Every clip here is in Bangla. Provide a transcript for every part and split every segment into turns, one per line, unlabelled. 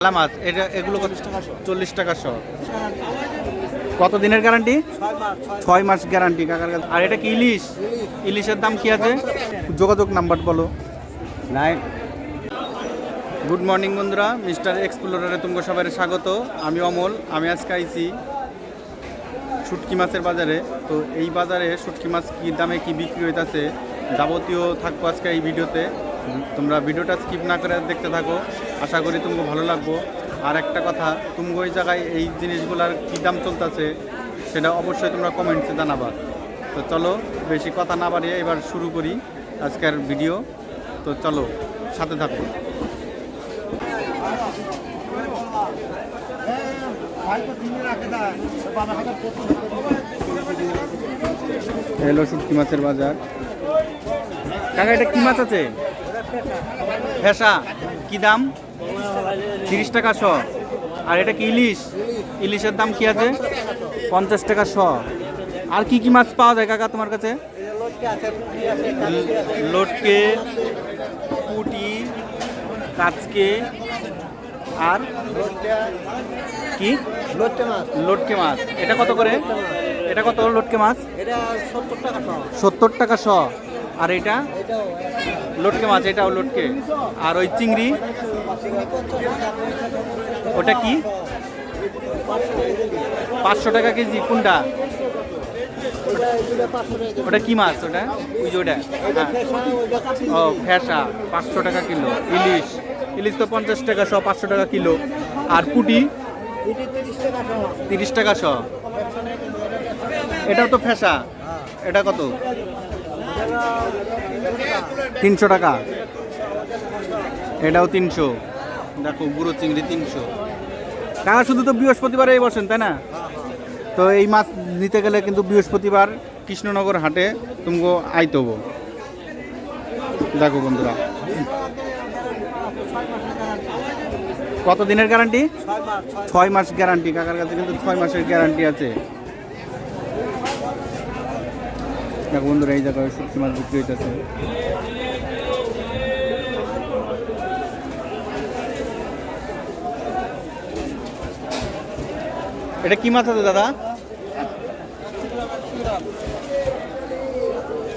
কাতলা মাছ এটা এগুলো 40 টাকা শ। কত দিনের গ্যারান্টি? 6 মাস গ্যারান্টি কাকার কাছে। আর এটা কি ইলিশ? ইলিশের দাম কি আছে? যোগাযোগ নাম্বার বলো। 9। গুড মর্নিং বন্ধুরা, মিস্টার এক্সপ্লোরারে তোমাকে সবাই স্বাগত। আমি অমল। আমি আজকে আইছি শুটকি মাছের বাজারে। তো এই বাজারে শুটকি মাছ কী দামে কি বিক্রি হইতেছে যাবতীয় থাকবো আজকে এই ভিডিওতে। তোমরা ভিডিওটা স্কিপ না করে দেখতে থাকো, আশা করি তোমাকে ভালো লাগবো। আর একটা কথা, তুমি ওই জায়গায় এই জিনিসগুলার কী দাম চলতেছে সেটা অবশ্যই তোমরা কমেন্টসে জানাবা। তো চলো বেশি কথা না বাড়িয়ে এবার শুরু করি আজকের ভিডিও। তো চলো সাথে থাকো। হ্যালো, শুটকি মাছের বাজার। কাকা এটা কি মাছ আছে? ফেসা। কি দাম? 30 টাকা শ। আর এটা কি ইলিশ? ইলিশের দাম কি আছে? 50 টাকা শ। আর কি কি মাছ পাওয়া যায় কাকা তোমার কাছে? লটকে, পুঁটি, কাচকে, আর কি লটকে মাছ। এটা কত করে? এটা কত লটকে মাছ? 70 টাকা শ। আর এটা লটকে মাছ, এটাও লটকে। আর ওই চিংড়ি ওটা কি? 500 টাকা কেজি। কোনটা? ওটা কি মাছ? ওটা ওই যে ওটা, ও ফ্যাসা। 500 টাকা কিলো। ইলিশ, ইলিশ তো 50 টাকা শ, 500 টাকা কিলো। আর পুঁটি 30 টাকা শ। এটাও তো ফ্যাসা। এটা কত? 300 টাকা। এটাও 300। দেখো বুড়ো চিংড়ি 300 টাকা। শুধু তো বৃহস্পতিবারে বসেন, তাই না? তো এই মাছ নিতে গেলে কিন্তু বৃহস্পতিবার কৃষ্ণনগর হাটে তুমগো আইতে হবো। দেখো বন্ধুরা, কত দিনের গ্যারান্টি? 6 মাস গ্যারান্টি কাকার কাছে, কিন্তু 6 মাসের গ্যারান্টি আছে। দেখো বন্ধুরা, এই জায়গায় শুটকি মাছ বিক্রি হইতেছে। এটা কি মাছ আছে দাদা?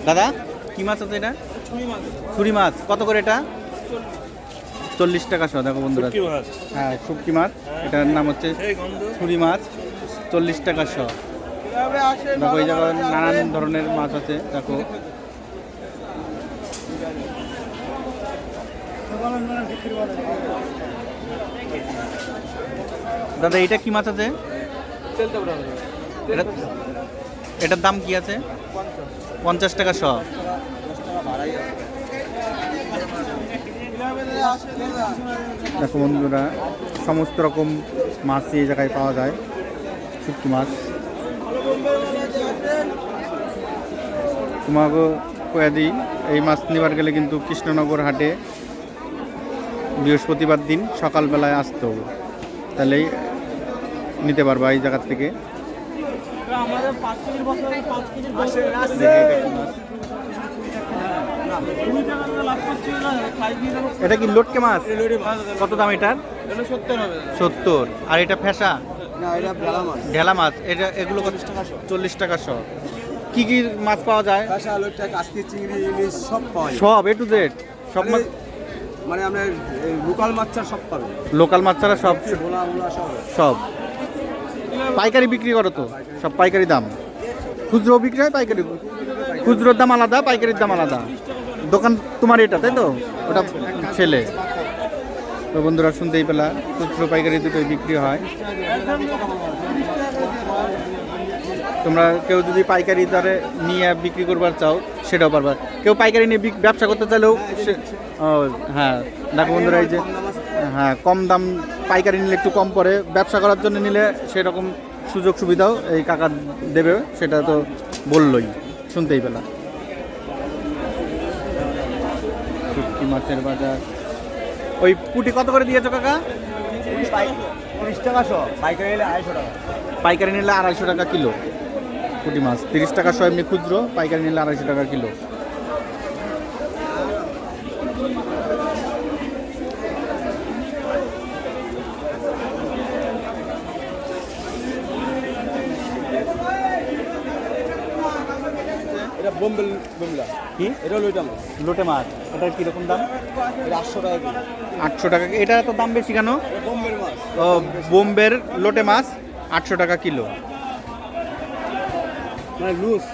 দাদা কি মাছ আছে এটা? ছুরি মাছ। কত করে এটা? 40 টাকা শ। দেখো বন্ধুরা, হ্যাঁ শুটকি মাছ, এটার নাম হচ্ছে ছুরি মাছ, 40 টাকা শ। দেখো এই জায়গায় নানান ধরনের মাছ আছে। দেখো দাদা এটা কি মাছ আছে? এটার দাম কি আছে? 50 টাকা শ। দেখো বন্ধুরা, সমস্ত রকম মাছ এই জায়গায় পাওয়া যায়। শুটকি মাছ তোমাকে কয়ে দিই, এই মাছ নেবার গেলে কিন্তু কৃষ্ণনগর হাটে বৃহস্পতিবার দিন সকালবেলায় আসতে হবে, তাহলেই নিতে পারবা এই জায়গার থেকে। এটা কি লটকে মাছ? কত দাম এটার? 70। আর এটা ফেসা? ঢেলা মাছ। এটা এগুলো 40 টাকা শ। কি কি মাছ পাওয়া যায়? সব এ টু জেড সব মাছ,
মানে আপনার লোকাল মাছ ছাড়া সব পাবেন।
লোকাল মাছ ছাড়া সব? সব পাইকারি বিক্রি করো তো? সব পাইকারি দাম? খুচরো বিক্রি হয়? পাইকারি? খুচরোর দাম আলাদা, পাইকারির দাম আলাদা। দোকান তোমার এটা, তাই তো? ওটা ছেলে। তো বন্ধুরা শুনতেই পেলা, খুচরো পাইকারি দুটোই বিক্রি হয়। তোমরা কেউ যদি পাইকারি দরে নিয়ে বিক্রি করবার চাও সেটাও পারবা। কেউ পাইকারি নিয়ে ব্যবসা করতে চাইলেও হ্যাঁ। দেখো বন্ধুরা, এই যে হ্যাঁ কম দাম, পাইকারি নিলে একটু কম পড়ে, ব্যবসা করার জন্য নিলে সেরকম সুযোগ সুবিধাও এই কাকা দেবে, সেটা তো বললই, শুনতেই পেলা। শুটকি মাছের বাজার। ওই পুঁটি কত করে দিয়েছো কাকা?
30 টাকা শ। পাইকারি নিলে 250 টাকা।
পাইকারি নিলে 250 টাকা কিলো পুঁটি মাছ। 30 টাকা শ এমনি খুচরো, পাইকারি নিলে 250 টাকা কিলো।
এটা বোম্বেল বোমলা।
কি
এটা লোটা মাছ।
লোটে মাছ, এটার কীরকম দাম?
এটা 800 টাকা কেজি।
800 টাকা। এটা তো দাম বেশি কেন?
এটা বোম্বের মাছ।
ও, বোম্বের লোটে মাছ 800 টাকা কিলো।
মানে লুজ।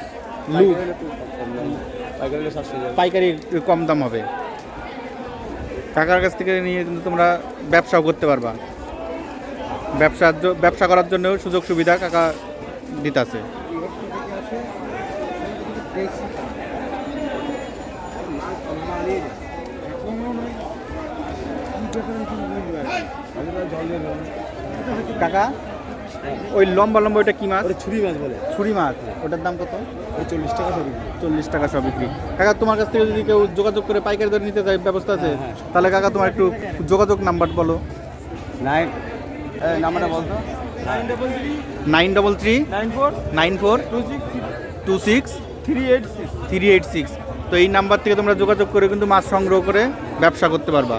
লুজ।
পাইকারি 700 টাকা।
পাইকারি কম দাম হবে। কাকার কাছ থেকে নিয়ে কিন্তু তোমরা ব্যবসাও করতে পারবা। ব্যবসা করার জন্য সুযোগ সুবিধা কাকা দিতাছে। কাকা ওই লম্বা লম্বা ওইটা কি মাছ?
ছুরি মাছ বলে।
ছুরি মাছ, ওটার দাম কত?
40 টাকা সব।
40 টাকা সব বিক্রি। কাকা তোমার কাছ থেকে যদি কেউ যোগাযোগ করে পাইকারি দরে নিতে চায়, ব্যবস্থা আছে? তাহলে কাকা তোমার একটু যোগাযোগ নাম্বার বলো।
9 নাম্বারটা বলতো।
933 94 26 386। তো এই নাম্বার থেকে তোমরা যোগাযোগ করে কিন্তু মাছ সংগ্রহ করে ব্যবসা করতে পারবা।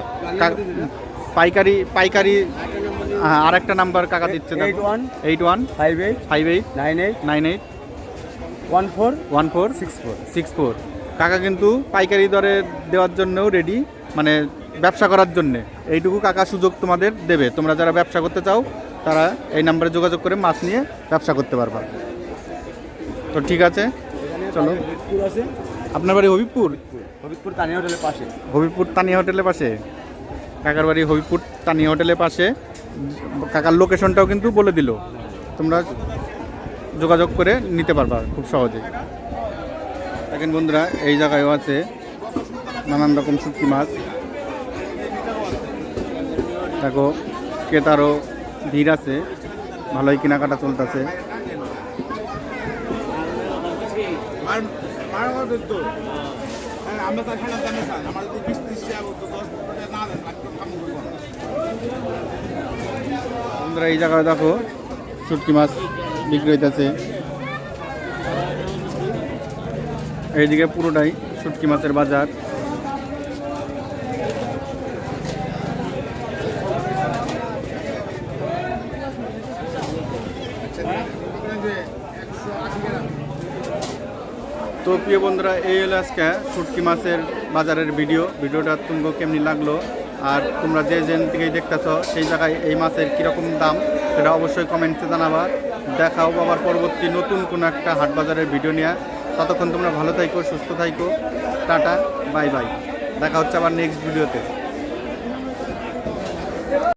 পাইকারি আর একটা নাম্বার কাকা দিচ্ছে, 81
58
58
98
98
14
14
64।
64। কাকা কিন্তু পাইকারি দরে দেওয়ার জন্যও রেডি, মানে ব্যবসা করার জন্যে। এইটুকু কাকা সুযোগ তোমাদের দেবে। তোমরা যারা ব্যবসা করতে চাও তারা এই নাম্বারে যোগাযোগ করে মাছ নিয়ে ব্যবসা করতে পারবা। তো ঠিক আছে, চলো।
আছে
আপনার বাড়ি হবিবপুর?
হবিবপুর তানিয়া হোটেলের পাশে।
হবিবপুর তানিয়া হোটেলের পাশে কাকার বাড়ি, হবিবপুর তানিয়া হোটেলের পাশে। কাকার লোকেশনটাও কিন্তু বলে দিল, তোমরা যোগাযোগ করে নিতে পারবা খুব সহজে। দেখেন বন্ধুরা, এই জায়গায়ও আছে নানান রকম শুটকি মাছ। দেখো ক্রেতারও ভিড় আছে, ভালোই কেনাকাটা চলতেছে। বন্ধুরা এই জায়গায় দেখো শুটকি মাছ বিক্রি হইতেছে। এইদিকে পুরোটাই শুটকি মাছের বাজার। তো প্রিয় বন্ধুরা, এই হলো আজকে শুটকি মাছের বাজারের ভিডিওটা তোমাকে কেমনি লাগলো, আর তোমরা যে থেকেই দেখতেছ সেই জায়গায় এই মাছের কীরকম দাম সেটা অবশ্যই কমেন্টে জানাবা। দেখাও আবার পরবর্তী নতুন কোনো একটা হাট বাজারের ভিডিও নিয়ে। ততক্ষণ তোমরা ভালো থাইকো, সুস্থ থাইকো। Tata, bye bye. দেখা হচ্ছে আবার নেক্সট ভিডিওতে।